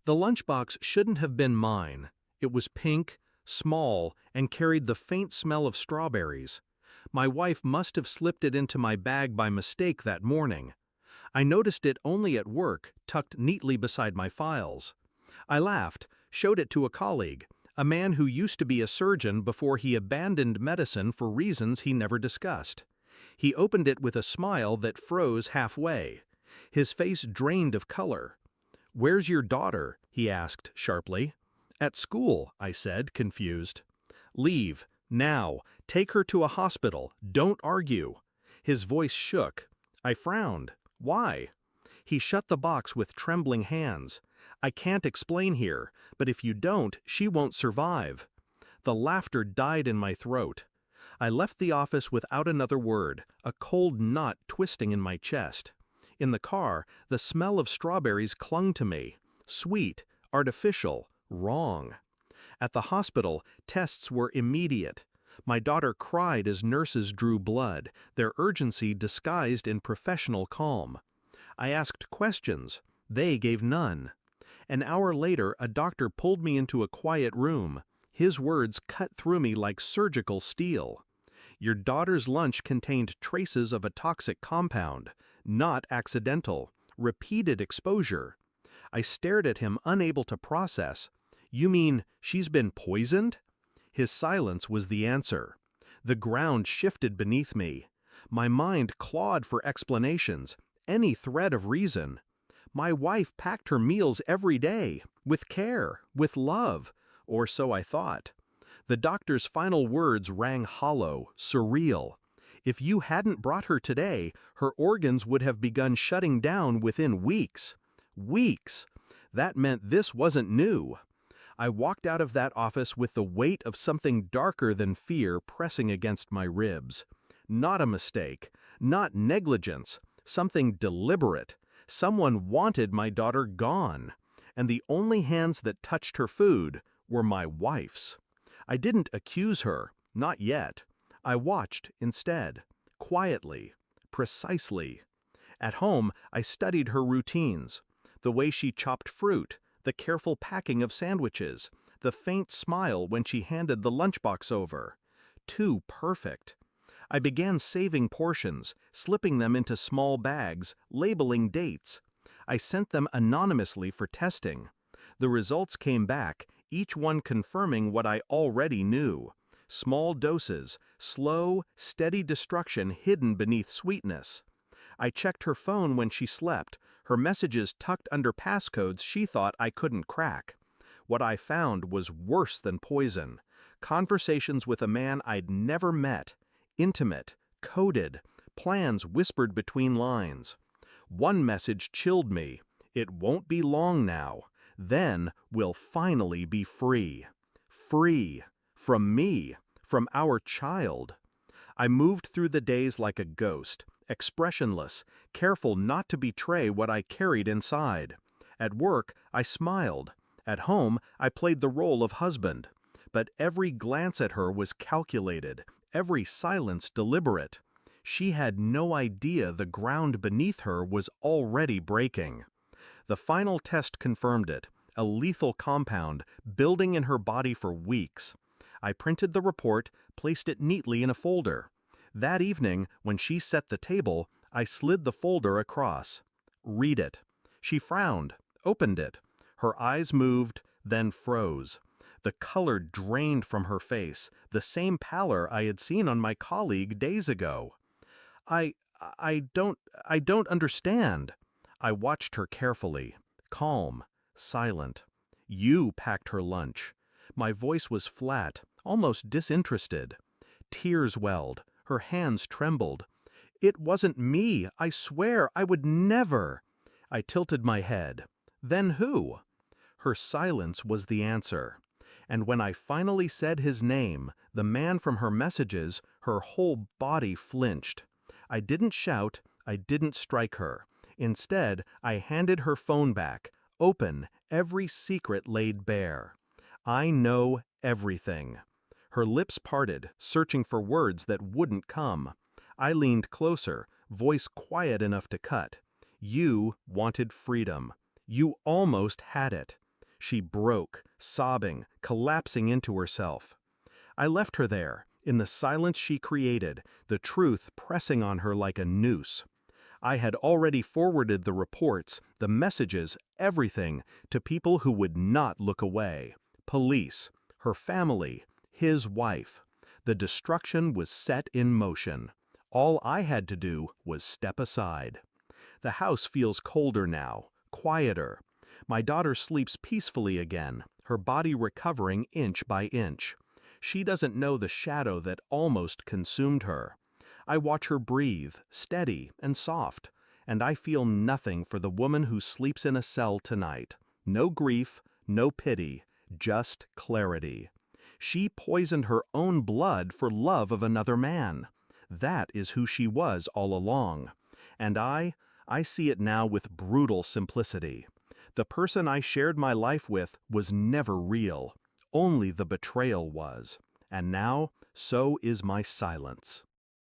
The lunchbox shouldn't have been mine. It was pink, small, and carried the faint smell of strawberries. My wife must have slipped it into my bag by mistake that morning. I noticed it only at work, tucked neatly beside my files. I laughed, showed it to a colleague, a man who used to be a surgeon before he abandoned medicine for reasons he never discussed. He opened it with a smile that froze halfway. His face drained of color. "Where's your daughter?" he asked sharply. "At school," I said, confused. "Leave, now. Take her to a hospital. Don't argue." His voice shook. I frowned. "Why?" He shut the box with trembling hands. "I can't explain here, but if you don't, she won't survive." The laughter died in my throat. I left the office without another word, a cold knot twisting in my chest. In the car, the smell of strawberries clung to me. Sweet, artificial, wrong. At the hospital, tests were immediate. My daughter cried as nurses drew blood, their urgency disguised in professional calm. I asked questions. They gave none. An hour later, a doctor pulled me into a quiet room. His words cut through me like surgical steel. "Your daughter's lunch contained traces of a toxic compound, not accidental, repeated exposure." I stared at him, unable to process. "You mean she's been poisoned?" His silence was the answer. The ground shifted beneath me. My mind clawed for explanations, any thread of reason. My wife packed her meals every day, with care, with love, or so I thought. The doctor's final words rang hollow, surreal. If you hadn't brought her today, her organs would have begun shutting down within weeks. Weeks! That meant this wasn't new. I walked out of that office with the weight of something darker than fear pressing against my ribs. Not a mistake, not negligence, something deliberate. Someone wanted my daughter gone, and the only hands that touched her food were my wife's. I didn't accuse her, not yet. I watched instead, quietly, precisely. At home, I studied her routines, the way she chopped fruit, the careful packing of sandwiches, the faint smile when she handed the lunchbox over. Too perfect. I began saving portions, slipping them into small bags, labeling dates. I sent them anonymously for testing. The results came back, each one confirming what I already knew. Small doses, slow, steady destruction hidden beneath sweetness. I checked her phone when she slept, her messages tucked under passcodes she thought I couldn't crack. What I found was worse than poison. Conversations with a man I'd never met. Intimate, coded, plans whispered between lines. One message chilled me. "It won't be long now. Then we'll finally be free." Free. From me. From our child. I moved through the days like a ghost, expressionless, careful not to betray what I carried inside. At work, I smiled. At home, I played the role of husband. But every glance at her was calculated, every silence deliberate. She had no idea the ground beneath her was already breaking. The final test confirmed it, a lethal compound, building in her body for weeks. I printed the report, placed it neatly in a folder. That evening, when she set the table, I slid the folder across. "Read it." She frowned, opened it. Her eyes moved, then froze. The color drained from her face, the same pallor I had seen on my colleague days ago. I, I don't understand." I watched her carefully, calm, silent. "You packed her lunch." My voice was flat, almost disinterested. Tears welled, her hands trembled. "It wasn't me, I swear, I would never." I tilted my head. "Then who?" Her silence was the answer. And when I finally said his name, the man from her messages, her whole body flinched. I didn't shout, I didn't strike her. Instead, I handed her phone back, open, every secret laid bare. "I know everything." Her lips parted, searching for words that wouldn't come. I leaned closer, voice quiet enough to cut. "You wanted freedom. You almost had it. She broke, sobbing, collapsing into herself. I left her there, in the silence she created, the truth pressing on her like a noose. I had already forwarded the reports, the messages, everything, to people who would not look away. Police, her family, his wife. The destruction was set in motion. All I had to do was step aside. The house feels colder now, quieter. My daughter sleeps peacefully again, her body recovering inch by inch. She doesn't know the shadow that almost consumed her. I watch her breathe, steady and soft, and I feel nothing for the woman who sleeps in a cell tonight. No grief, no pity, just clarity. She poisoned her own blood for love of another man. That is who she was all along. And I see it now with brutal simplicity. The person I shared my life with was never real. Only the betrayal was. And now, so is my silence.